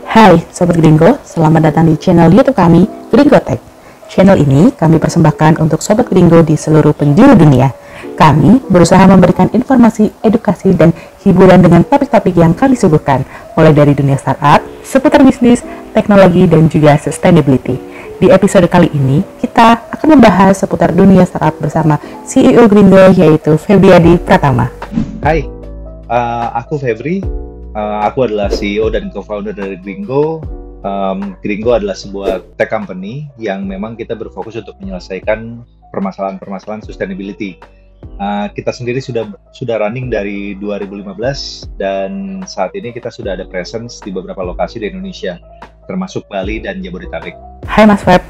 Hai Sobat Gringo, selamat datang di channel YouTube kami, Gringo Tech. Channel ini kami persembahkan untuk Sobat Gringo di seluruh penjuru dunia. Kami berusaha memberikan informasi, edukasi, dan hiburan dengan topik-topik yang kami suguhkan, mulai dari dunia startup, seputar bisnis, teknologi, dan juga sustainability. Di episode kali ini, kita akan membahas seputar dunia startup bersama CEO Gringo, yaitu Febriadi Pratama. Hai, aku Febri. Aku adalah CEO dan co-founder dari Gringo. Gringo adalah sebuah tech company yang memang kita berfokus untuk menyelesaikan permasalahan-permasalahan sustainability. Kita sendiri sudah running dari 2015 dan saat ini kita sudah ada presence di beberapa lokasi di Indonesia, termasuk Bali dan Jabodetabek. Hai Mas Feb,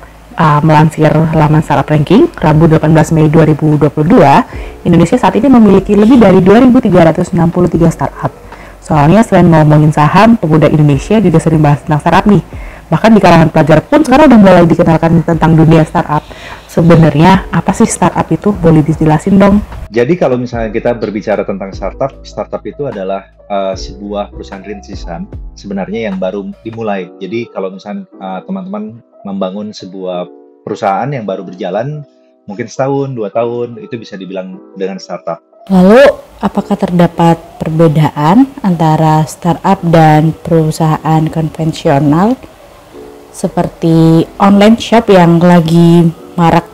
melansir laman Startup Ranking, Rabu 18 Mei 2022, Indonesia saat ini memiliki lebih dari 2.363 startup. Soalnya selain ngomongin saham, pemuda Indonesia juga sering bahas tentang startup nih. Bahkan di kalangan pelajar pun sekarang udah mulai dikenalkan tentang dunia startup. Sebenarnya apa sih startup itu? Boleh dijelasin dong? Jadi kalau misalnya kita berbicara tentang startup itu adalah sebuah perusahaan rintisan sebenarnya yang baru dimulai. Jadi kalau misalnya teman-teman membangun sebuah perusahaan yang baru berjalan, mungkin setahun, 2 tahun, itu bisa dibilang dengan startup. Lalu, apakah terdapat perbedaan antara startup dan perusahaan konvensional seperti online shop yang lagi marak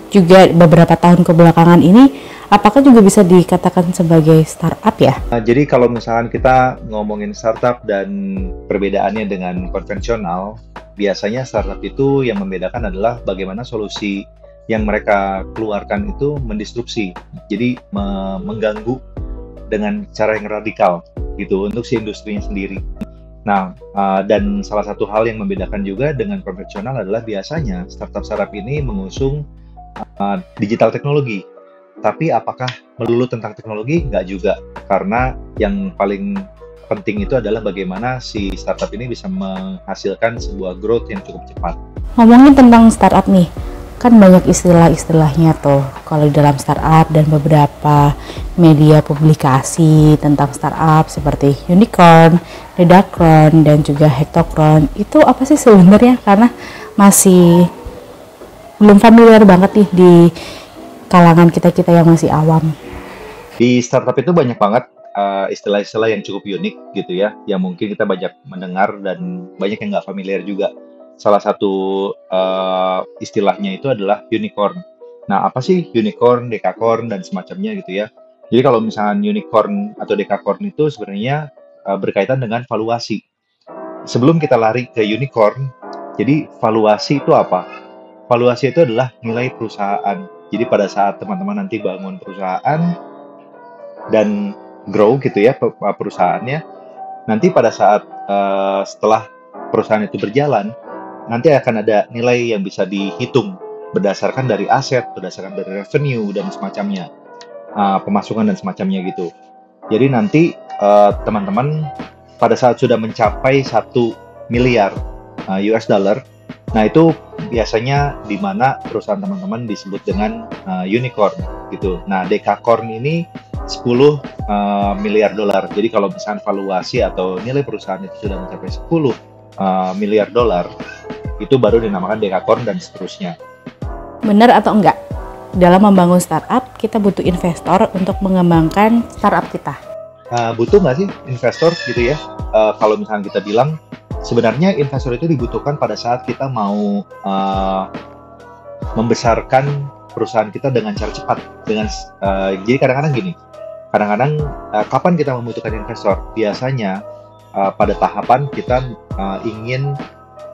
juga beberapa tahun kebelakangan ini? Apakah juga bisa dikatakan sebagai startup ya? Jadi kalau misalkan kita ngomongin startup dan perbedaannya dengan konvensional, biasanya startup itu yang membedakan adalah bagaimana solusi yang mereka keluarkan itu mendisrupsi, jadi mengganggu dengan cara yang radikal gitu untuk si industrinya sendiri. Nah, dan salah satu hal yang membedakan juga dengan konvensional adalah biasanya startup ini mengusung digital teknologi. Tapi apakah melulu tentang teknologi? Nggak juga, karena yang paling penting itu adalah bagaimana si startup ini bisa menghasilkan sebuah growth yang cukup cepat. Ngomongin tentang startup nih, kan banyak istilah-istilahnya tuh kalau di dalam startup dan beberapa media publikasi tentang startup seperti unicorn, decacorn, dan juga hectocron. Itu apa sih sebenarnya? Karena masih belum familiar banget nih di kalangan kita-kita yang masih awam. Di startup itu banyak banget istilah-istilah yang cukup unik gitu ya, yang mungkin kita banyak mendengar dan banyak yang nggak familiar juga. Salah satu istilahnya itu adalah unicorn. Nah, apa sih unicorn, decacorn, dan semacamnya gitu ya. Jadi kalau misalnya unicorn atau decacorn itu sebenarnya berkaitan dengan valuasi. Sebelum kita lari ke unicorn, jadi valuasi itu apa? Valuasi itu adalah nilai perusahaan. Jadi pada saat teman-teman nanti bangun perusahaan dan grow gitu ya perusahaannya, nanti pada saat setelah perusahaan itu berjalan, nanti akan ada nilai yang bisa dihitung berdasarkan dari aset, berdasarkan dari revenue dan semacamnya, pemasukan dan semacamnya gitu. Jadi nanti teman-teman pada saat sudah mencapai 1 miliar US dollar, nah itu biasanya di mana perusahaan teman-teman disebut dengan unicorn gitu. Nah, decacorn ini 10 miliar dolar. Jadi kalau misalnya valuasi atau nilai perusahaan itu sudah mencapai 10 miliar dolar, itu baru dinamakan decacorn dan seterusnya. Benar atau enggak? Dalam membangun startup, kita butuh investor untuk mengembangkan startup kita. Butuh nggak sih investor gitu ya? Kalau misalnya kita bilang, sebenarnya investor itu dibutuhkan pada saat kita mau membesarkan perusahaan kita dengan cara cepat. Jadi kadang-kadang gini, kapan kita membutuhkan investor? Biasanya pada tahapan kita ingin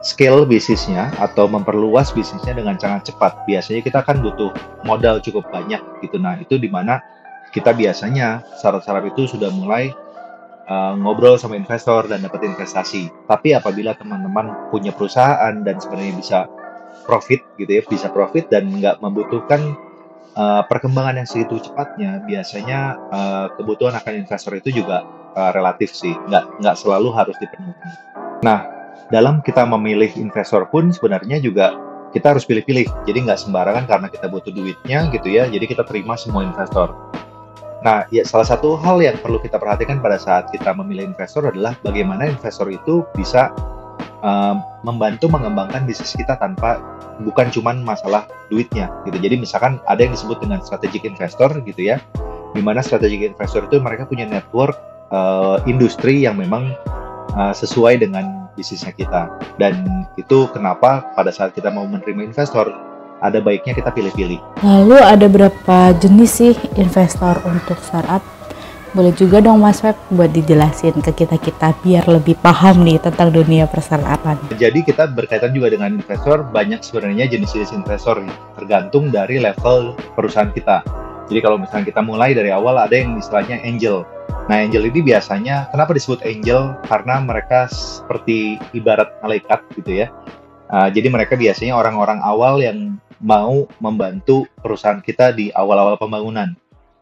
scale bisnisnya atau memperluas bisnisnya dengan sangat cepat. Biasanya kita kan butuh modal cukup banyak gitu. Nah, itu di mana kita biasanya startup itu sudah mulai ngobrol sama investor dan dapat investasi. Tapi apabila teman-teman punya perusahaan dan sebenarnya bisa profit gitu ya, bisa profit dan nggak membutuhkan perkembangan yang segitu cepatnya, biasanya kebutuhan akan investor itu juga relatif sih, nggak selalu harus dipenuhi. Nah, dalam kita memilih investor pun sebenarnya juga kita harus pilih-pilih. Jadi nggak sembarangan karena kita butuh duitnya gitu ya, jadi kita terima semua investor. Nah, ya salah satu hal yang perlu kita perhatikan pada saat kita memilih investor adalah bagaimana investor itu bisa membantu mengembangkan bisnis kita tanpa bukan cuman masalah duitnya gitu. Jadi misalkan ada yang disebut dengan strategic investor gitu ya, di mana strategic investor itu mereka punya network industri yang memang sesuai dengan bisnisnya kita. Dan itu kenapa pada saat kita mau menerima investor, ada baiknya kita pilih-pilih. Lalu ada berapa jenis sih investor untuk startup? Boleh juga dong Mas Feb buat dijelasin ke kita-kita biar lebih paham nih tentang dunia perstartupan. Jadi kita berkaitan juga dengan investor, banyak sebenarnya jenis-jenis investor tergantung dari level perusahaan kita. Jadi kalau misalnya kita mulai dari awal, ada yang istilahnya angel. Nah, angel ini biasanya, kenapa disebut angel? Karena mereka seperti ibarat malaikat gitu ya. Jadi mereka biasanya orang-orang awal yang mau membantu perusahaan kita di awal-awal pembangunan.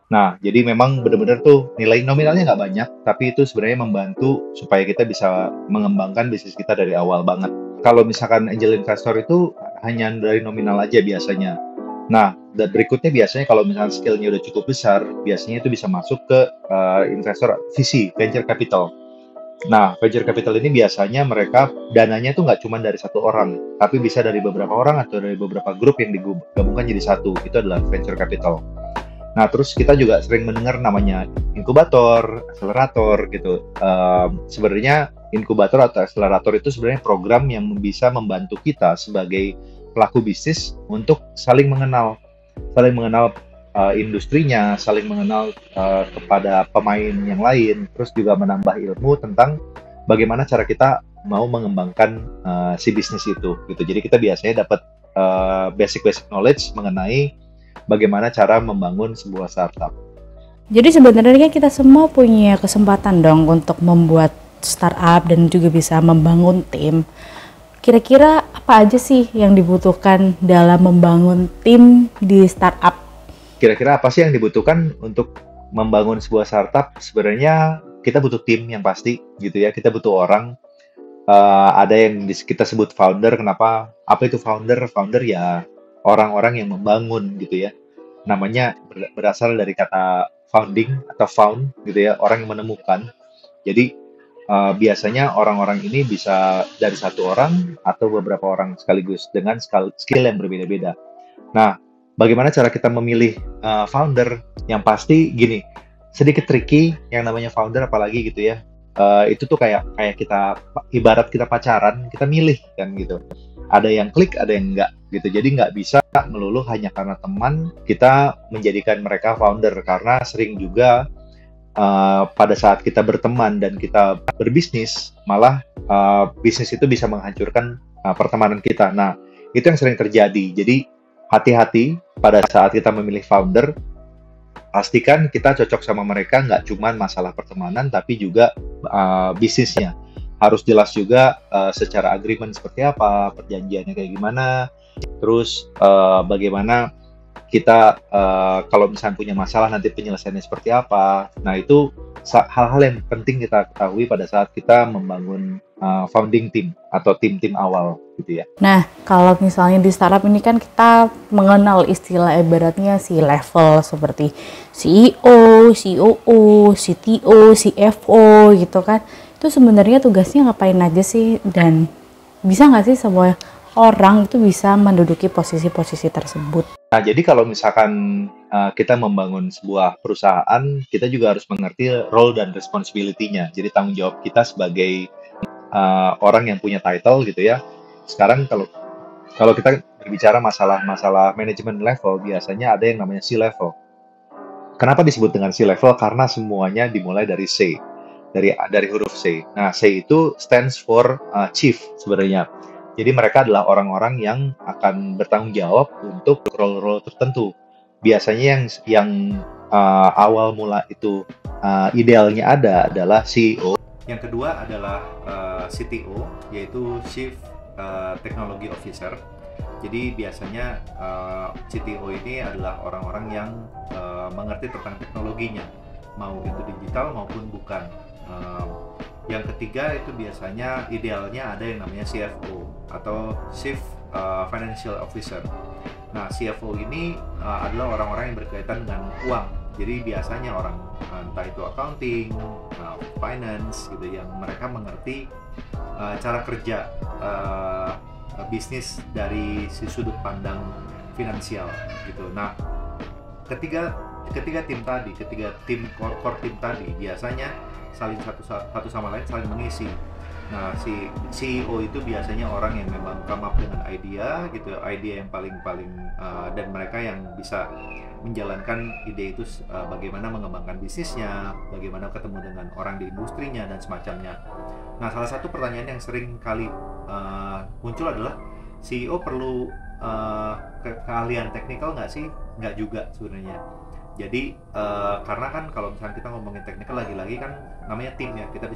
Nah, jadi memang benar-benar tuh nilai nominalnya nggak banyak, tapi itu sebenarnya membantu supaya kita bisa mengembangkan bisnis kita dari awal banget. Kalau misalkan angel investor itu hanya dari nominal aja biasanya. Nah, dan berikutnya biasanya kalau misalkan skill-nya udah cukup besar, biasanya itu bisa masuk ke investor VC, venture capital. Nah, venture capital ini biasanya mereka dananya tuh nggak cuma dari satu orang, tapi bisa dari beberapa orang atau dari beberapa grup yang digabungkan jadi satu. Itu adalah venture capital. Nah, terus kita juga sering mendengar namanya inkubator, akselerator gitu. Sebenarnya inkubator atau akselerator itu sebenarnya program yang bisa membantu kita sebagai pelaku bisnis untuk saling mengenal industrinya, saling mengenal kepada pemain yang lain, terus juga menambah ilmu tentang bagaimana cara kita mau mengembangkan si bisnis itu. Gitu. Jadi kita biasanya dapat basic knowledge mengenai bagaimana cara membangun sebuah startup. Jadi sebenarnya kita semua punya kesempatan dong untuk membuat startup dan juga bisa membangun tim. Kira-kira apa aja sih yang dibutuhkan dalam membangun tim di startup? Kira-kira apa sih yang dibutuhkan untuk membangun sebuah startup? Sebenarnya kita butuh tim yang pasti gitu ya. Kita butuh orang. Ada yang kita sebut founder. Kenapa? Apa itu founder? Founder ya orang-orang yang membangun gitu ya. Namanya berasal dari kata founding atau found gitu ya, orang yang menemukan. Jadi biasanya orang-orang ini bisa dari satu orang atau beberapa orang sekaligus dengan skill yang berbeda-beda. Nah, bagaimana cara kita memilih founder? Yang pasti gini, sedikit tricky yang namanya founder apalagi gitu ya. Itu tuh kayak kita ibarat kita pacaran, kita milih kan gitu. Ada yang klik, ada yang enggak gitu. Jadi nggak bisa melulu hanya karena teman kita menjadikan mereka founder, karena sering juga pada saat kita berteman dan kita berbisnis, malah bisnis itu bisa menghancurkan pertemanan kita. Nah, itu yang sering terjadi. Jadi hati-hati pada saat kita memilih founder, pastikan kita cocok sama mereka, nggak cuma masalah pertemanan, tapi juga bisnisnya. Harus jelas juga secara agreement seperti apa, perjanjiannya kayak gimana, terus bagaimana kita kalau misalnya punya masalah nanti penyelesaiannya seperti apa. Nah, itu hal-hal yang penting kita ketahui pada saat kita membangun founding team atau tim-tim awal gitu ya. Nah, kalau misalnya di startup ini kan kita mengenal istilah ibaratnya si level seperti CEO, COO, CTO, CFO gitu kan. Itu sebenarnya tugasnya ngapain aja sih, dan bisa nggak sih semua orang itu bisa menduduki posisi-posisi tersebut? Nah, jadi kalau misalkan kita membangun sebuah perusahaan, kita juga harus mengerti role dan responsibility-nya. Jadi tanggung jawab kita sebagai orang yang punya title gitu ya. Sekarang kalau kita berbicara masalah manajemen level, biasanya ada yang namanya C-level. Kenapa disebut dengan C-level? Karena semuanya dimulai dari C. Dari huruf C. Nah, C itu stands for chief sebenarnya. Jadi mereka adalah orang-orang yang akan bertanggung jawab untuk role-role tertentu. Biasanya yang awal mula itu idealnya adalah CEO. Yang kedua adalah CTO, yaitu Chief Technology Officer. Jadi biasanya CTO ini adalah orang-orang yang mengerti tentang teknologinya, mau itu digital maupun bukan. Yang ketiga itu biasanya idealnya ada yang namanya CFO atau Chief Financial Officer. Nah, CFO ini adalah orang-orang yang berkaitan dengan uang. Jadi biasanya orang entah itu accounting, finance gitu, yang mereka mengerti cara kerja bisnis dari sudut pandang finansial gitu. Nah, ketiga tim core tim tadi biasanya saling satu sama lain saling mengisi. Nah, si CEO itu biasanya orang yang memang come up dengan idea gitu, idea yang paling dan mereka yang bisa menjalankan ide itu, bagaimana mengembangkan bisnisnya, bagaimana ketemu dengan orang di industrinya dan semacamnya. Nah, salah satu pertanyaan yang sering kali muncul adalah CEO perlu keahlian teknikal nggak sih? Nggak juga sebenarnya. Jadi karena kan kalau misalnya kita ngomongin teknikal, lagi-lagi kan namanya tim ya, kita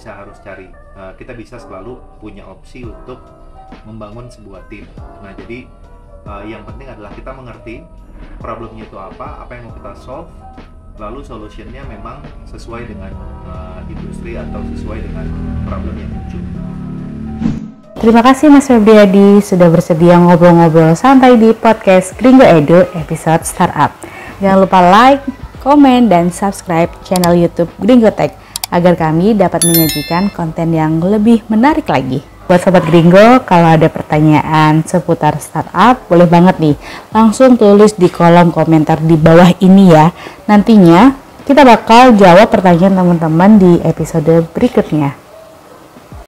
bisa selalu punya opsi untuk membangun sebuah tim. Nah, jadi yang penting adalah kita mengerti problemnya itu apa yang mau kita solve, lalu solutionnya memang sesuai dengan industri atau sesuai dengan problem yang muncul. Terima kasih Mas Febriadi sudah bersedia ngobrol-ngobrol santai di podcast Gringo Edu episode Startup. Jangan lupa like, komen, dan subscribe channel YouTube Gringo Tech agar kami dapat menyajikan konten yang lebih menarik lagi. Buat Sobat Gringo, kalau ada pertanyaan seputar startup, boleh banget nih langsung tulis di kolom komentar di bawah ini ya. Nantinya kita bakal jawab pertanyaan teman-teman di episode berikutnya.